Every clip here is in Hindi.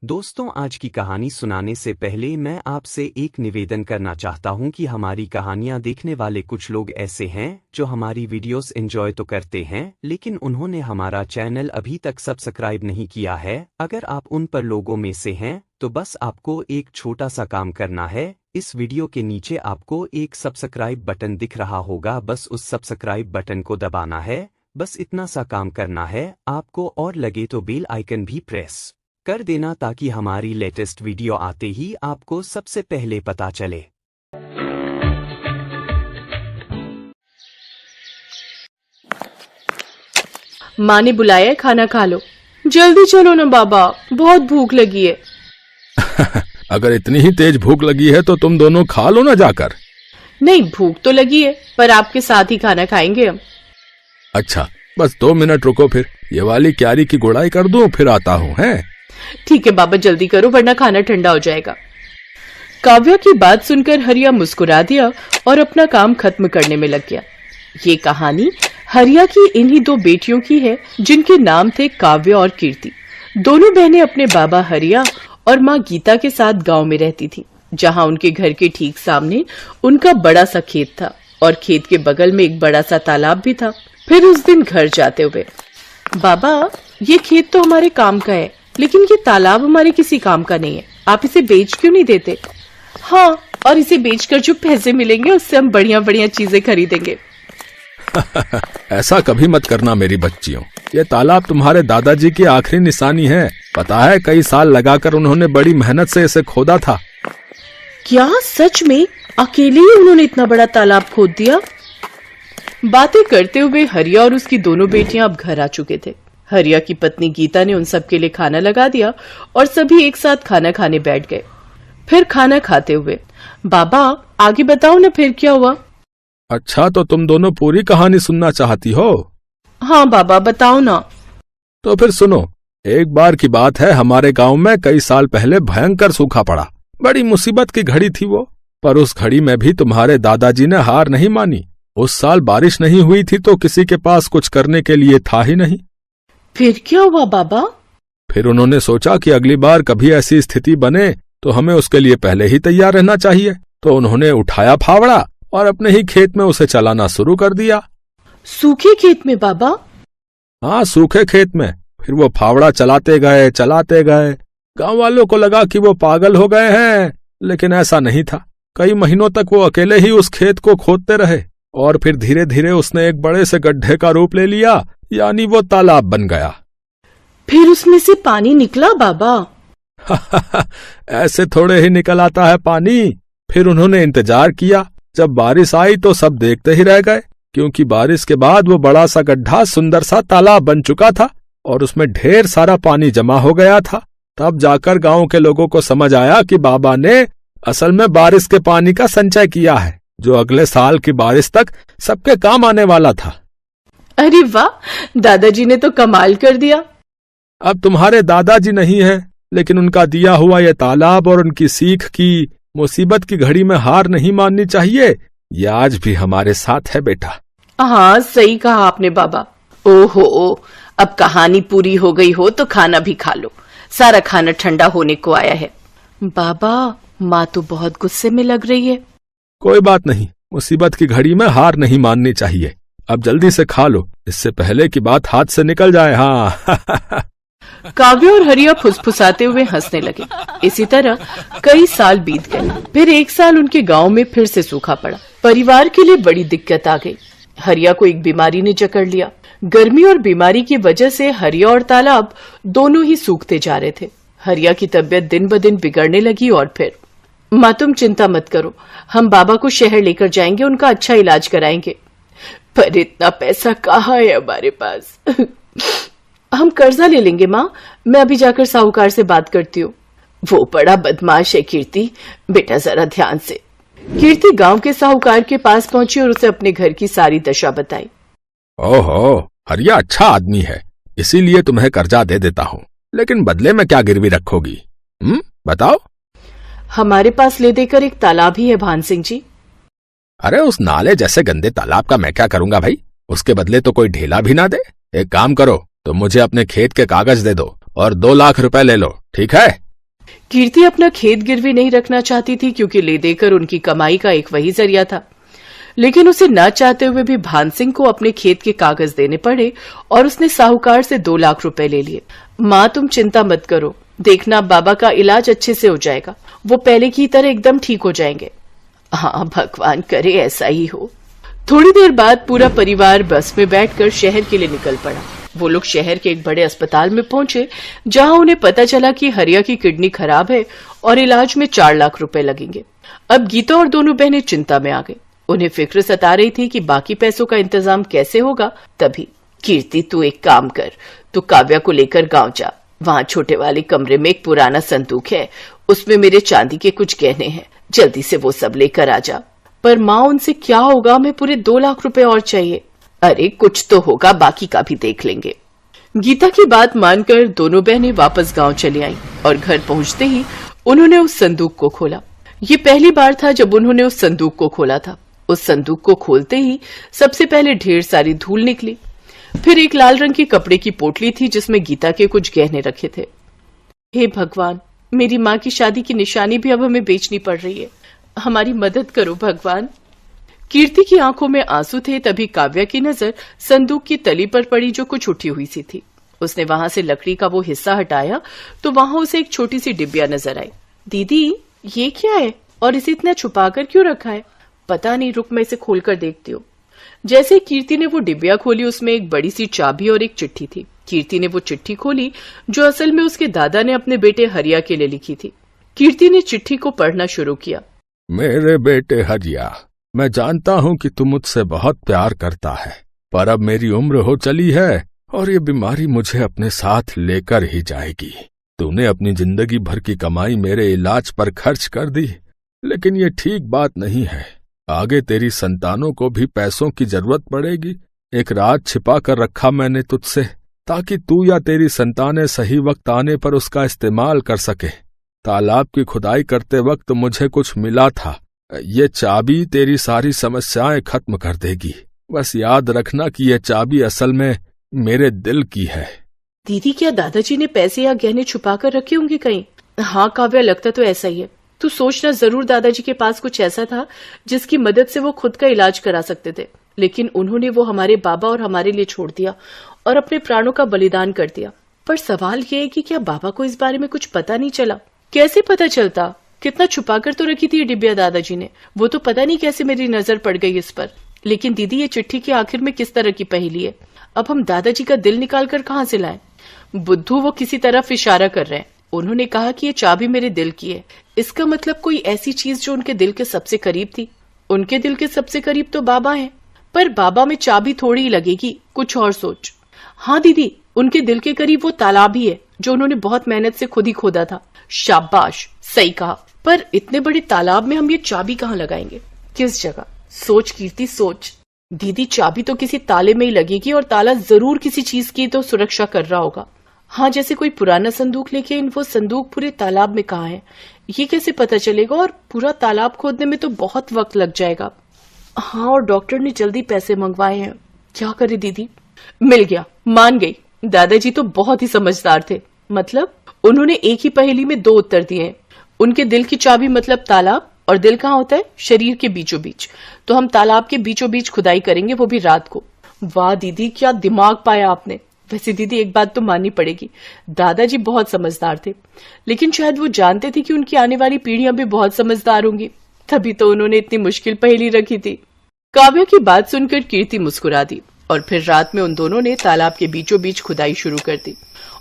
दोस्तों, आज की कहानी सुनाने से पहले मैं आपसे एक निवेदन करना चाहता हूं कि हमारी कहानियां देखने वाले कुछ लोग ऐसे हैं जो हमारी वीडियोस एंजॉय तो करते हैं, लेकिन उन्होंने हमारा चैनल अभी तक सब्सक्राइब नहीं किया है। अगर आप उन पर लोगों में से हैं तो बस आपको एक छोटा सा काम करना है। इस वीडियो के नीचे आपको एक सब्सक्राइब बटन दिख रहा होगा, बस उस सब्सक्राइब बटन को दबाना है। बस इतना सा काम करना है आपको, और लगे तो बेल आइकन भी प्रेस कर देना ताकि हमारी लेटेस्ट वीडियो आते ही आपको सबसे पहले पता चले। माँ ने बुलाया है, खाना खा लो। जल्दी चलो ना बाबा, बहुत भूख लगी है। अगर इतनी ही तेज भूख लगी है तो तुम दोनों खा लो ना जाकर। नहीं, भूख तो लगी है पर आपके साथ ही खाना खाएंगे हम। अच्छा, बस 2 मिनट रुको, फिर ये वाली क्यारी की गुड़ाई कर दूं, फिर आता हूँ। हैं? ठीक है बाबा, जल्दी करो वरना खाना ठंडा हो जाएगा। काव्या की बात सुनकर हरिया मुस्कुरा दिया और अपना काम खत्म करने में लग गया। ये कहानी हरिया की इन्हीं 2 बेटियों की है जिनके नाम थे काव्या और कीर्ति। दोनों बहनें अपने बाबा हरिया और माँ गीता के साथ गांव में रहती थी, जहां उनके घर के ठीक सामने उनका बड़ा सा खेत था और खेत के बगल में एक बड़ा सा तालाब भी था। फिर उस दिन घर जाते हुए, बाबा ये खेत तो हमारे काम का है, लेकिन ये तालाब हमारे किसी काम का नहीं है, आप इसे बेच क्यों नहीं देते? हाँ, और इसे बेचकर जो पैसे मिलेंगे उससे हम बढ़िया बढ़िया चीजें खरीदेंगे। ऐसा कभी मत करना मेरी बच्चियों, ये तालाब तुम्हारे दादाजी की आखिरी निशानी है। पता है, कई साल लगाकर उन्होंने बड़ी मेहनत से इसे खोदा था। क्या सच में अकेले ही उन्होंने इतना बड़ा तालाब खोद दिया? बातें करते हुए हरिया और उसकी दोनों बेटियां अब घर आ चुके थे। हरिया की पत्नी गीता ने उन सबके लिए खाना लगा दिया और सभी एक साथ खाना खाने बैठ गए। फिर खाना खाते हुए, बाबा आगे बताओ ना फिर क्या हुआ? अच्छा, तो तुम दोनों पूरी कहानी सुनना चाहती हो? हाँ बाबा, बताओ ना। तो फिर सुनो। एक बार की बात है, हमारे गांव में कई साल पहले भयंकर सूखा पड़ा। बड़ी मुसीबत की घड़ी थी वो, पर उस घड़ी में भी तुम्हारे दादाजी ने हार नहीं मानी। उस साल बारिश नहीं हुई थी तो किसी के पास कुछ करने के लिए था ही नहीं। फिर क्या हुआ बाबा? फिर उन्होंने सोचा कि अगली बार कभी ऐसी स्थिति बने तो हमें उसके लिए पहले ही तैयार रहना चाहिए। तो उन्होंने उठाया फावड़ा और अपने ही खेत में उसे चलाना शुरू कर दिया। सूखे खेत में बाबा? हाँ, सूखे खेत में। फिर वो फावड़ा चलाते गए। गांव वालों को लगा कि वो पागल हो गए हैं, लेकिन ऐसा नहीं था। कई महीनों तक वो अकेले ही उस खेत को खोदते रहे और फिर धीरे धीरे उसने एक बड़े से गड्ढे का रूप ले लिया, यानी वो तालाब बन गया। फिर उसमें से पानी निकला बाबा? ऐसे थोड़े ही निकल आता है पानी। फिर उन्होंने इंतजार किया। जब बारिश आई तो सब देखते ही रह गए, क्योंकि बारिश के बाद वो बड़ा सा गड्ढा सुंदर सा तालाब बन चुका था और उसमें ढेर सारा पानी जमा हो गया था। तब जाकर गांव के लोगों को समझ आया कि बाबा ने असल में बारिश के पानी का संचय किया है, जो अगले साल की बारिश तक सबके काम आने वाला था। अरे वाह, दादाजी ने तो कमाल कर दिया। अब तुम्हारे दादाजी नहीं है, लेकिन उनका दिया हुआ ये तालाब और उनकी सीख की मुसीबत की घड़ी में हार नहीं माननी चाहिए, ये आज भी हमारे साथ है बेटा। हाँ, सही कहा आपने बाबा। ओहो, अब कहानी पूरी हो गई हो तो खाना भी खा लो, सारा खाना ठंडा होने को आया है। बाबा, माँ तो बहुत गुस्से में लग रही है। कोई बात नहीं, मुसीबत की घड़ी में हार नहीं माननी चाहिए। अब जल्दी से खा लो, इससे पहले कि बात हाथ से निकल जाए। हाँ। काव्या और हरिया फुसफुसाते हुए हंसने लगे। इसी तरह कई साल बीत गए। फिर एक साल उनके गांव में फिर से सूखा पड़ा। परिवार के लिए बड़ी दिक्कत आ गई। हरिया को एक बीमारी ने जकड़ लिया। गर्मी और बीमारी की वजह से हरिया और तालाब दोनों ही सूखते जा रहे थे। हरिया की तबीयत दिन ब दिन बिगड़ने लगी और फिर, माँ तुम चिंता मत करो, हम बाबा को शहर लेकर जाएंगे, उनका अच्छा इलाज कराएंगे। पर इतना पैसा कहाँ है हमारे पास? हम कर्जा ले लेंगे माँ, मैं अभी जाकर साहूकार से बात करती हूँ। वो बड़ा बदमाश है कीर्ति, बेटा जरा ध्यान से। कीर्ति गांव के साहूकार के पास पहुंची और उसे अपने घर की सारी दशा बताई। ओहो, हरिया अच्छा आदमी है, इसीलिए तुम्हें कर्जा दे देता हूँ, लेकिन बदले में क्या गिरवी रखोगी? बताओ। हमारे पास ले देकर एक तालाब ही है भान सिंह जी। अरे उस नाले जैसे गंदे तालाब का मैं क्या करूंगा भाई? उसके बदले तो कोई ढेला भी ना दे। एक काम करो, तो मुझे अपने खेत के कागज दे दो और 2 लाख रुपए ले लो, ठीक है? कीर्ति अपना खेत गिरवी नहीं रखना चाहती थी क्योंकि ले देकर उनकी कमाई का एक वही जरिया था, लेकिन उसे ना चाहते हुए भी भान सिंह को अपने खेत के कागज देने पड़े और उसने साहूकार से 2 लाख रुपए ले लिए। माँ तुम चिंता मत करो, देखना बाबा का इलाज अच्छे से हो जाएगा, वो पहले की तरह एकदम ठीक हो जाएंगे। हाँ भगवान करे ऐसा ही हो। थोड़ी देर बाद पूरा परिवार बस में बैठकर शहर के लिए निकल पड़ा। वो लोग शहर के एक बड़े अस्पताल में पहुंचे जहां उन्हें पता चला कि हरिया की किडनी खराब है और इलाज में 4 लाख रुपए लगेंगे। अब गीता और दोनों बहनें चिंता में आ गई। उन्हें फिक्र सता रही थी कि बाकी पैसों का इंतजाम कैसे होगा। तभी कीर्ति तू एक काम कर, तू काव्या को लेकर गांव जा, वहां छोटे वाले कमरे में एक पुराना संदूक है, उसमें मेरे चांदी के कुछ गहने हैं, जल्दी से वो सब लेकर आ जा। पर माँ उनसे क्या होगा, हमें पूरे 2 लाख रुपए और चाहिए। अरे कुछ तो होगा, बाकी का भी देख लेंगे। गीता की बात मानकर दोनों बहनें वापस गांव चली आईं और घर पहुंचते ही उन्होंने उस संदूक को खोला। ये पहली बार था जब उन्होंने उस संदूक को खोला था। उस संदूक को खोलते ही सबसे पहले ढेर सारी धूल निकली। फिर एक लाल रंग की कपड़े की पोटली थी जिसमें गीता के कुछ गहने रखे थे। हे भगवान, मेरी माँ की शादी की निशानी भी अब हमें बेचनी पड़ रही है, हमारी मदद करो भगवान। कीर्ति की आंखों में आंसू थे। तभी काव्या की नजर संदूक की तली पर पड़ी जो कुछ उठी हुई सी थी। उसने वहां से लकड़ी का वो हिस्सा हटाया तो वहां उसे एक छोटी सी डिबिया नजर आई। दीदी ये क्या है और इसे इतना छुपाकर क्यों रखा है? पता नहीं, रुक मैं इसे खोलकर देखती हूँ। जैसे कीर्ति ने वो डिबिया खोली उसमें एक बड़ी सी चाबी और एक चिट्ठी थी। कीर्ति ने वो चिट्ठी खोली जो असल में उसके दादा ने अपने बेटे हरिया के लिए लिखी थी। कीर्ति ने चिट्ठी को पढ़ना शुरू किया। मेरे बेटे हरिया, मैं जानता हूँ कि तू मुझसे बहुत प्यार करता है, पर अब मेरी उम्र हो चली है और ये बीमारी मुझे अपने साथ लेकर ही जाएगी। तूने अपनी जिंदगी भर की कमाई मेरे इलाज पर खर्च कर दी, लेकिन ये ठीक बात नहीं है। आगे तेरी संतानों को भी पैसों की जरूरत पड़ेगी। एक राज छिपा कर रखा मैंने तुझसे, ताकि तू या तेरी संतानें सही वक्त आने पर उसका इस्तेमाल कर सके। तालाब की खुदाई करते वक्त मुझे कुछ मिला था, ये चाबी तेरी सारी समस्याएं खत्म कर देगी। बस याद रखना कि ये चाबी असल में मेरे दिल की है। दीदी क्या दादाजी ने पैसे या गहने छुपा कर रखे होंगे कहीं? हाँ काव्या, लगता तो ऐसा ही है। तू सोचना, जरूर दादाजी के पास कुछ ऐसा था जिसकी मदद से वो खुद का इलाज करा सकते थे, लेकिन उन्होंने वो हमारे बाबा और हमारे लिए छोड़ दिया और अपने प्राणों का बलिदान कर दिया। पर सवाल ये है कि क्या बाबा को इस बारे में कुछ पता नहीं चला? कैसे पता चलता? कितना छुपा कर तो रखी थी ये डिबिया दादाजी ने, वो तो पता नहीं कैसे मेरी नजर पड़ गई इस पर। लेकिन दीदी ये चिट्ठी के आखिर में किस तरह की पहेली है? अब हम दादाजी का दिल निकाल कर कहाँ से लाएं? बुद्धू वो किसी तरफ इशारा कर रहे हैं। उन्होंने कहा कि ये चाबी मेरे दिल की है। इसका मतलब कोई ऐसी चीज जो उनके दिल के सबसे करीब थी। उनके दिल के सबसे करीब तो बाबा हैं, पर बाबा में चाबी थोड़ी ही लगेगी, कुछ और सोच। हाँ दीदी, उनके दिल के करीब वो तालाब ही है जो उन्होंने बहुत मेहनत से खुद ही खोदा था। शाबाश, सही कहा। पर इतने बड़े तालाब में हम ये चाबी कहाँ लगाएंगे? किस जगह? सोच कीर्ति सोच। दीदी चाबी तो किसी ताले में ही लगेगी और ताला जरूर किसी चीज की तो सुरक्षा कर रहा होगा। हाँ, जैसे कोई पुराना संदूक, लेकिन वो संदूक पूरे तालाब में कहाँ है ये कैसे पता चलेगा? और पूरा तालाब खोदने में तो बहुत वक्त लग जाएगा। हाँ, और डॉक्टर ने जल्दी पैसे मंगवाए हैं। क्या करे दीदी? मिल गया, मान गई। दादाजी तो बहुत ही समझदार थे। मतलब उन्होंने एक ही पहेली में 2 उत्तर दिए हैं। उनके दिल की चाबी मतलब तालाब, और दिल कहाँ होता है? शरीर के बीचों बीच। तो हम तालाब के बीचों बीच खुदाई करेंगे, वो भी रात को। वाह दीदी, क्या दिमाग पाया आपने। वैसे दीदी एक बात तो माननी पड़ेगी, दादाजी बहुत समझदार थे, लेकिन शायद वो जानते थे कि उनकी आने वाली पीढ़ियां भी बहुत समझदार होंगी, तभी तो उन्होंने इतनी मुश्किल पहेली रखी थी। काव्या की बात सुनकर कीर्ति मुस्कुरा दी और फिर रात में उन दोनों ने तालाब के बीचों बीच खुदाई शुरू कर दी।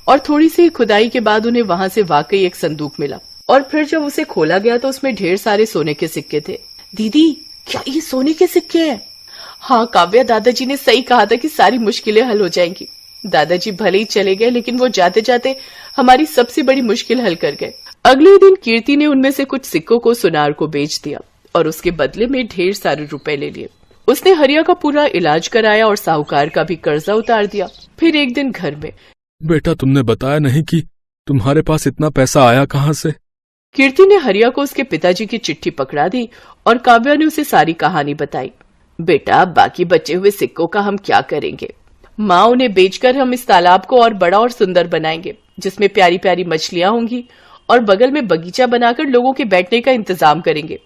और थोड़ी सी खुदाई के बाद उन्हें वहां से वाकई एक संदूक मिला, और फिर जब उसे खोला गया तो उसमें ढेर सारे सोने के सिक्के थे। दीदी क्या ये सोने के सिक्के हैं? हाँ काव्या, दादाजी ने सही कहा था कि सारी मुश्किलें हल हो जाएंगी। दादाजी भले ही चले गए, लेकिन वो जाते जाते हमारी सबसे बड़ी मुश्किल हल कर गए। अगले दिन कीर्ति ने उनमें से कुछ सिक्कों को सुनार को बेच दिया और उसके बदले में ढेर सारे रुपए ले लिए। उसने हरिया का पूरा इलाज कराया और साहूकार का भी कर्जा उतार दिया। फिर एक दिन घर में, बेटा तुमने बताया नहीं कि तुम्हारे पास इतना पैसा आया कहाँ से? कीर्ति ने हरिया को उसके पिताजी की चिट्ठी पकड़ा दी और काव्या ने उसे सारी कहानी बताई। बेटा, बाकी बचे हुए सिक्कों का हम क्या करेंगे? माँ, उन्हें बेचकर हम इस तालाब को और बड़ा और सुंदर बनाएंगे, जिसमें प्यारी प्यारी मछलियां होंगी और बगल में बगीचा बनाकर लोगों के बैठने का इंतजाम करेंगे।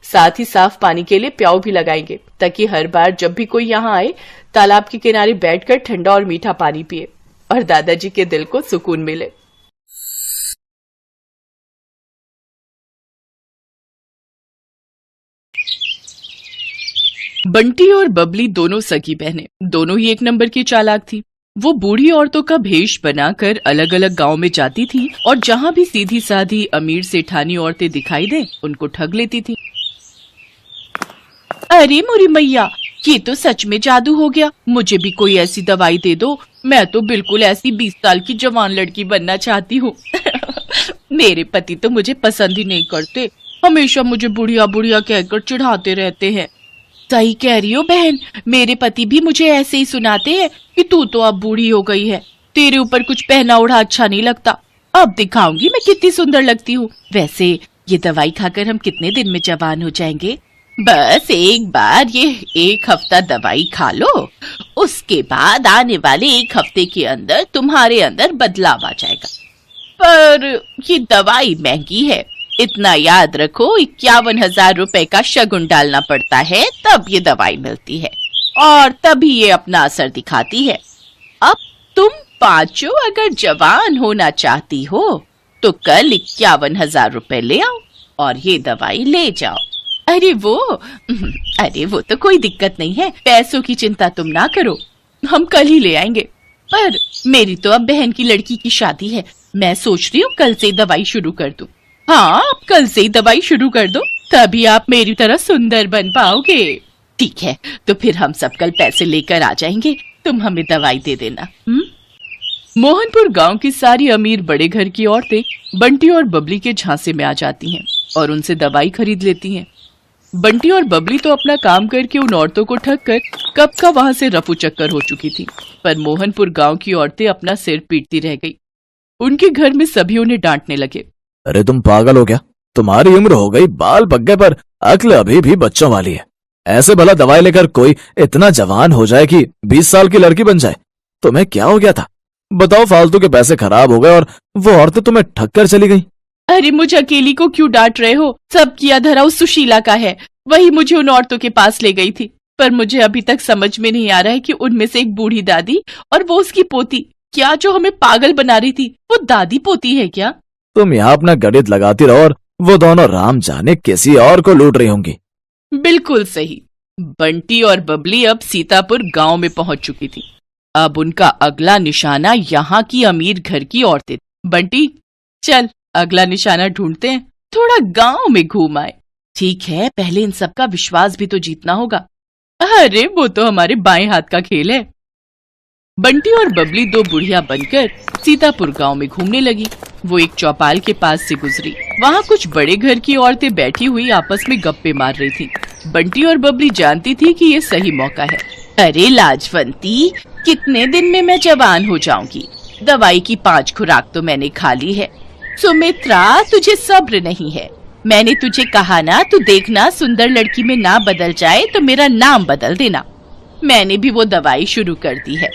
साथ ही साफ पानी के लिए प्याऊ भी लगाएंगे ताकि हर बार जब भी कोई यहाँ आए तालाब के किनारे बैठकर ठंडा और मीठा पानी पिए और दादाजी के दिल को सुकून मिले। बंटी और बबली दोनों सगी बहनें, दोनों ही एक नंबर की चालाक थी। वो बूढ़ी औरतों का भेष बनाकर अलग अलग गांव में जाती थी और जहां भी सीधी साधी अमीर सेठानी औरतें दिखाई दे उनको ठग लेती थी। अरे मोरी मैया, ये तो सच में जादू हो गया। मुझे भी कोई ऐसी दवाई दे दो। मैं तो बिल्कुल ऐसी 20 साल की जवान लड़की बनना चाहती हूँ। मेरे पति तो मुझे पसंद ही नहीं करते, हमेशा मुझे बुढ़िया बुढ़िया कहकर चिढ़ाते रहते हैं। सही कह रही हो बहन, मेरे पति भी मुझे ऐसे ही सुनाते हैं कि तू तो अब बूढ़ी हो गई है, तेरे ऊपर कुछ पहना ओढ़ा अच्छा नहीं लगता। अब दिखाऊंगी मैं कितनी सुंदर लगती हूँ। वैसे ये दवाई खाकर हम कितने दिन में जवान हो जाएंगे? बस एक बार ये 1 हफ्ता दवाई खा लो, उसके बाद आने वाले 1 हफ्ते के अंदर तुम्हारे अंदर बदलाव आ जाएगा। पर ये दवाई महंगी है, इतना याद रखो, 51,000 रुपए का शगुन डालना पड़ता है तब ये दवाई मिलती है और तभी ये अपना असर दिखाती है। अब तुम पांचों अगर जवान होना चाहती हो तो कल 51,000 रुपए ले आओ और ये दवाई ले जाओ। अरे वो तो कोई दिक्कत नहीं है, पैसों की चिंता तुम ना करो, हम कल ही ले आएंगे। पर मेरी तो अब बहन की लड़की की शादी है, मैं सोच रही हूँ कल से दवाई शुरू कर दूं। हाँ, आप कल से ही दवाई शुरू कर दो, तभी आप मेरी तरह सुंदर बन पाओगे। ठीक है, तो फिर हम सब कल पैसे लेकर आ जाएंगे, तुम हमें दवाई दे देना। मोहनपुर गांव की सारी अमीर बड़े घर की औरतें बंटी और बबली के झांसे में आ जाती हैं और उनसे दवाई खरीद लेती हैं। बंटी और बबली तो अपना काम करके उन औरतों को ठग कर कब का वहां से रफू चक्कर हो चुकी थी, पर मोहनपुर गांव की औरतें अपना सिर पीटती रह गई। उनके घर में सभी उन्हें डांटने लगे। अरे तुम पागल हो क्या? तुम्हारी उम्र हो गई, बाल पक गए, पर अक्ल अभी भी बच्चों वाली है। ऐसे भला दवाई लेकर कोई इतना जवान हो जाए कि 20 साल की लड़की बन जाए? तुम्हें क्या हो गया था? बताओ, फालतू के पैसे खराब हो गए और वो औरतें तुम्हें ठग कर चली गई। अरे मुझे अकेली को क्यों डांट रहे हो? सब किया धरा उस सुशीला का है, वही मुझे उन औरतों के पास ले गई थी। पर मुझे अभी तक समझ में नहीं आ रहा है कि उनमें से एक बूढ़ी दादी और वो उसकी पोती, क्या जो हमें पागल बना रही थी वो दादी पोती है क्या? तुम यहाँ अपना गणित लगाती रहो और वो दोनों राम जाने किसी और को लूट रही होंगी। बिल्कुल सही। बंटी और बबली अब सीतापुर गांव में पहुंच चुकी थी। अब उनका अगला निशाना यहाँ की अमीर घर की औरतें। बंटी, चल अगला निशाना ढूंढते हैं, थोड़ा गांव में घूम आए। ठीक है, पहले इन सब का विश्वास भी तो जीतना होगा। अरे वो तो हमारे बाएं हाथ का खेल है। बंटी और बबली 2 बुढ़िया बनकर सीतापुर गांव में घूमने लगी। वो एक चौपाल के पास से गुजरी, वहाँ कुछ बड़े घर की औरतें बैठी हुई आपस में गप्पे मार रही थी। बंटी और बबली जानती थी कि ये सही मौका है। अरे लाजवंती, कितने दिन में मैं जवान हो जाऊंगी? दवाई की 5 खुराक तो मैंने खा ली है। सुमित्रा, तुझे सब्र नहीं है। मैंने तुझे कहा ना, तू देखना सुंदर लड़की में ना बदल जाए तो मेरा नाम बदल देना। मैंने भी वो दवाई शुरू कर दी है।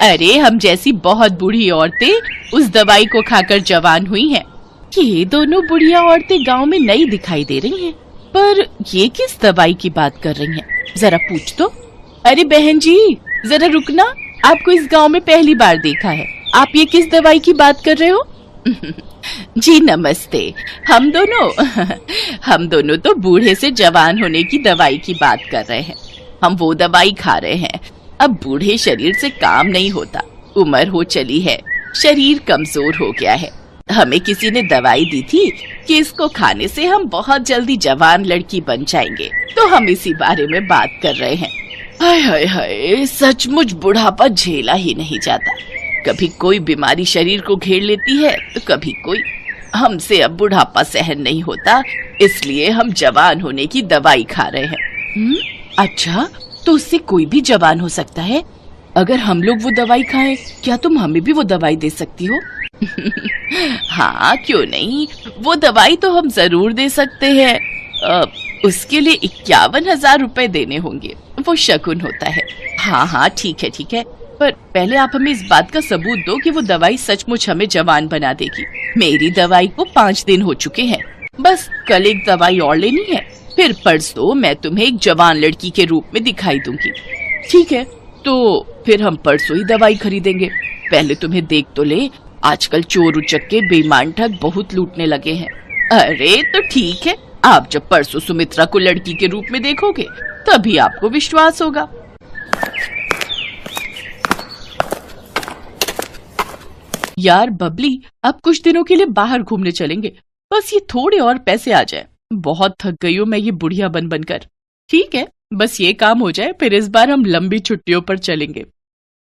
अरे हम जैसी बहुत बूढ़ी औरतें उस दवाई को खाकर जवान हुई हैं। ये दोनों बुढ़िया औरतें गांव में नई दिखाई दे रही हैं, पर ये किस दवाई की बात कर रही हैं? जरा पूछ तो। अरे बहन जी, जरा रुकना, आपको इस गांव में पहली बार देखा है, आप ये किस दवाई की बात कर रहे हो? जी नमस्ते, हम दोनों तो बूढ़े से जवान होने की दवाई की बात कर रहे हैं। हम वो दवाई खा रहे हैं। अब बूढ़े शरीर से काम नहीं होता, उम्र हो चली है, शरीर कमजोर हो गया है। हमें किसी ने दवाई दी थी कि इसको खाने से हम बहुत जल्दी जवान लड़की बन जाएंगे, तो हम इसी बारे में बात कर रहे हैं। हाय हाय हाय, सचमुच बुढ़ापा झेला ही नहीं जाता। कभी कोई बीमारी शरीर को घेर लेती है तो कभी कोई। हमसे अब बुढ़ापा सहन नहीं होता, इसलिए हम जवान होने की दवाई खा रहे हैं। अच्छा, तो उससे कोई भी जवान हो सकता है? अगर हम लोग वो दवाई खाएं, क्या तुम हमें भी वो दवाई दे सकती हो? हाँ, क्यों नहीं, वो दवाई तो हम जरूर दे सकते हैं। उसके लिए 51,000 रुपए देने होंगे, वो शगुन होता है। हाँ, ठीक है। पर पहले आप हमें इस बात का सबूत दो कि वो दवाई सचमुच हमें जवान बना देगी। मेरी दवाई को 5 दिन हो चुके हैं, बस कल एक दवाई और लेनी है, फिर परसों मैं तुम्हें एक जवान लड़की के रूप में दिखाई दूंगी। ठीक है, तो फिर हम परसों ही दवाई खरीदेंगे। पहले तुम्हें देख तो ले, आजकल चोर उचक्के बेईमान ठग बहुत लूटने लगे हैं। अरे तो ठीक है, आप जब परसों सुमित्रा को लड़की के रूप में देखोगे तभी आपको विश्वास होगा। यार बबली, अब कुछ दिनों के लिए बाहर घूमने चलेंगे, बस ये थोड़े और पैसे आ जाए। बहुत थक गई हूँ मैं ये बुढ़िया बन बनकर। ठीक है, बस ये काम हो जाए, फिर इस बार हम लंबी छुट्टियों पर चलेंगे।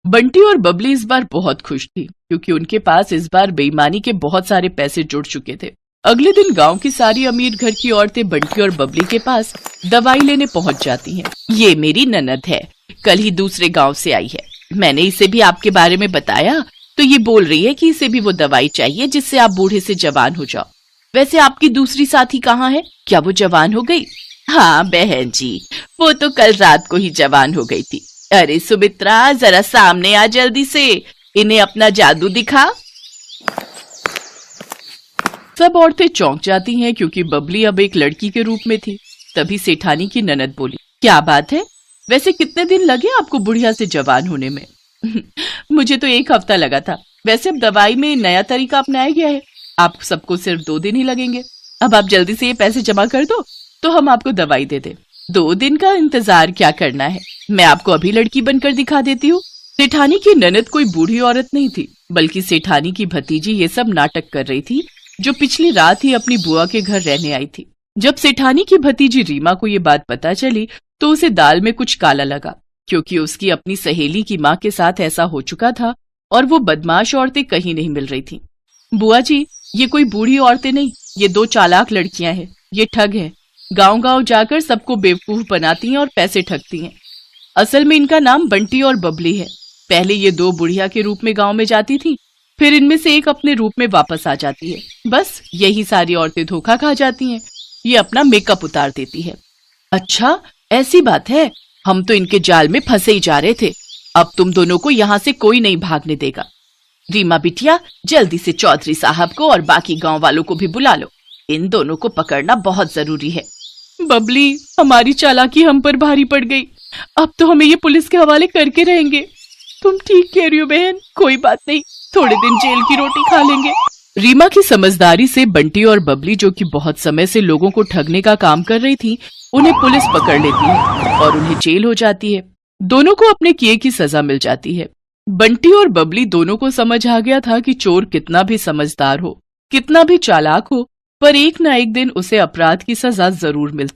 बंटी और बबली इस बार बहुत खुश थी क्योंकि उनके पास इस बार बेईमानी के बहुत सारे पैसे जुड़ चुके थे। अगले दिन गांव की सारी अमीर घर की औरतें बंटी और बबली के पास दवाई लेने पहुंच जाती हैं। ये मेरी ननद है, कल ही दूसरे गांव से आई है। मैंने इसे भी आपके बारे में बताया तो ये बोल रही है कि इसे भी वो दवाई चाहिए जिससे आप बूढ़े से जवान हो जाओ। वैसे आपकी दूसरी साथी कहाँ है? क्या वो जवान हो गई? हाँ बहन जी, वो तो कल रात को ही जवान हो गई थी। अरे सुमित्रा, जरा सामने आ जल्दी से, इन्हें अपना जादू दिखा। सब औरतें चौंक जाती हैं क्योंकि बबली अब एक लड़की के रूप में थी। तभी सेठानी की ननद बोली, क्या बात है, वैसे कितने दिन लगे आपको बुढ़िया से जवान होने में? मुझे तो 1 हफ्ता लगा था। वैसे अब दवाई में नया तरीका अपनाया गया है, आप सबको सिर्फ 2 दिन ही लगेंगे। अब आप जल्दी से ये पैसे जमा कर दो तो हम आपको दवाई दे दें। 2 दिन का इंतजार क्या करना है, मैं आपको अभी लड़की बनकर दिखा देती हूँ। सेठानी की ननद कोई बूढ़ी औरत नहीं थी, बल्कि सेठानी की भतीजी ये सब नाटक कर रही थी, जो पिछली रात ही अपनी बुआ के घर रहने आई थी। जब सेठानी की भतीजी रीमा को ये बात पता चली तो उसे दाल में कुछ काला लगा, क्योंकि उसकी अपनी सहेली की माँ के साथ ऐसा हो चुका था और वो बदमाश औरतें कहीं नहीं मिल रही थी। बुआ जी, ये कोई बूढ़ी औरतें नहीं, ये 2 चालाक लड़कियां हैं। ये ठग है, गांव-गांव जाकर सबको बेवकूफ बनाती हैं और पैसे ठगती हैं। असल में इनका नाम बंटी और बबली है। पहले ये 2 बुढ़िया के रूप में गांव में जाती थी, फिर इनमें से एक अपने रूप में वापस आ जाती है। बस यही सारी औरतें धोखा खा जाती हैं। ये अपना मेकअप उतार देती है। अच्छा, ऐसी बात है, हम तो इनके जाल में फंसे ही जा रहे थे। अब तुम दोनों को यहाँ से कोई नहीं भागने देगा। रीमा बिटिया, जल्दी से चौधरी साहब को और बाकी गांव वालों को भी बुला लो, इन दोनों को पकड़ना बहुत जरूरी है। बबली, हमारी चालाकी हम पर भारी पड़ गई, अब तो हमें ये पुलिस के हवाले करके रहेंगे। तुम ठीक कह रही हो बहन, कोई बात नहीं, थोड़े दिन जेल की रोटी खा लेंगे। रीमा की समझदारी से बंटी और बबली, जो कि बहुत समय से लोगों को ठगने का काम कर रही थी, उन्हें पुलिस पकड़ लेती है और उन्हें जेल हो जाती है। दोनों को अपने किए की सजा मिल जाती है। बंटी और बबली दोनों को समझ आ गया था कि चोर कितना भी समझदार हो, कितना भी चालाक हो, पर एक न एक दिन उसे अपराध की सजा जरूर मिलती।